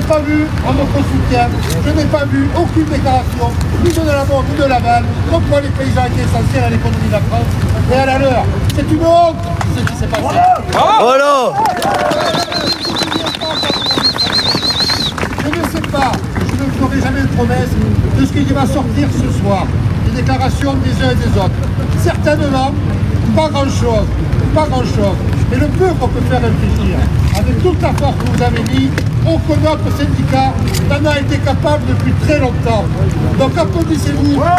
pas vu en notre soutien, je n'ai pas vu aucune déclaration, ni de l'amont ni de l'aval, comme quoi les paysans étaient essentiels à l'économie de la France et à la leur. C'est une honte ce qui s'est passé. Voilà. Je ne sais pas, je ne ferai jamais de promesse de ce qui va sortir ce soir, des déclarations des uns et des autres. Certainement, pas grand-chose, mais le peu qu'on peut faire réfléchir, avec toute la force que vous avez mis, aucun autre syndicat n'en a été capable depuis très longtemps. Donc applaudissez-vous une fois.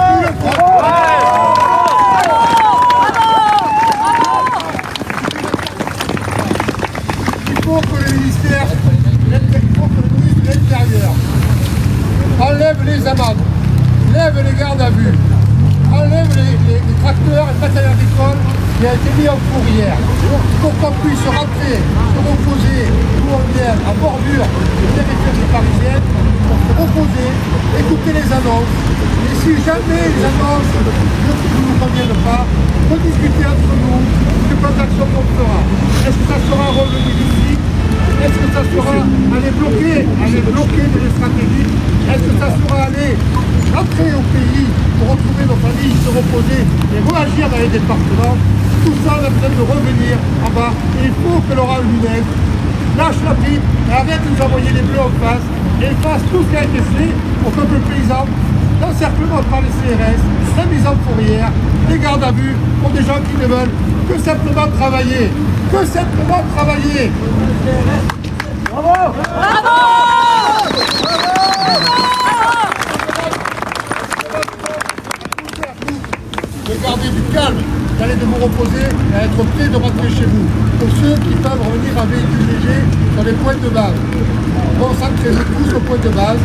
Il faut que le ministère de l'Intérieur enlève les amendes, lève les gardes à vue, enlève les tracteurs et le matériel agricole qui a été mis en fourrière pour qu'on puisse rentrer, se reposer où on vient, à bordure des périphéries parisiennes, pour se reposer, écouter les annonces. Et si jamais les annonces ne nous conviennent pas, rediscuter entre nous du plan d'action qu'on fera. Est-ce que ça sera revenu d'ici? Est-ce que ça sera aller bloquer des stratégies? Est-ce que ça sera aller rentrer au pays pour retrouver nos familles, se reposer et réagir dans les départements? Tout ça, on a besoin de revenir en bas. Et il faut que Laurent Nunez lâche la pipe et arrête de nous envoyer les bleus en face et fasse tout ce qui a été fait au peuple paysan, l'encerclement par les CRS, la mise en fourrière, les gardes à vue pour des gens qui ne veulent que simplement travailler. Que simplement travailler. Bravo! Bravo! De garder du calme, d'aller de vous reposer et à être prêt de rentrer chez vous. Pour ceux qui peuvent revenir en véhicule léger sur les points de base. Concentrez-vous tous au point de base,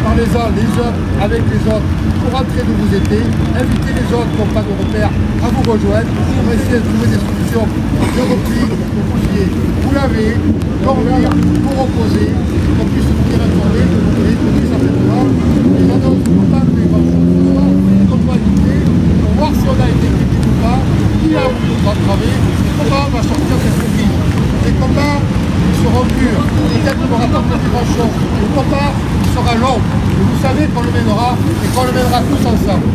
parlez-en les uns avec les autres pour rentrer d'où vous étiez, invitez les autres qui n'ont pas de repères à vous rejoindre pour essayer de trouver des solutions de repli que vous puissiez vous laver, dormir, vous reposer, qu'on puisse vous y retourner et écouter certainement les annonces de pas de grand-chose ce soir, qu'on doit écouter pour voir si on a été critique ou pas, qui a voulu nous entraver et comment on va sortir de cette crise. Ces combats seront durs, peut-être qu'on n'aura pas fait grand-chose. Le combat sera long, et vous savez qu'on le mènera et qu'on le mènera tous ensemble.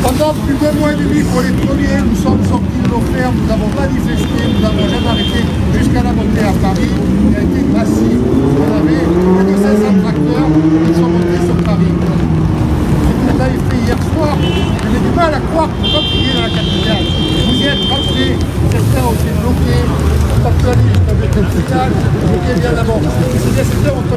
Pendant plus d'un mois et demi pour les premiers, nous sommes sortis de nos fermes, nous avons manifesté, nous n'avons jamais arrêté jusqu'à la montée à Paris, qui a été massive. On avait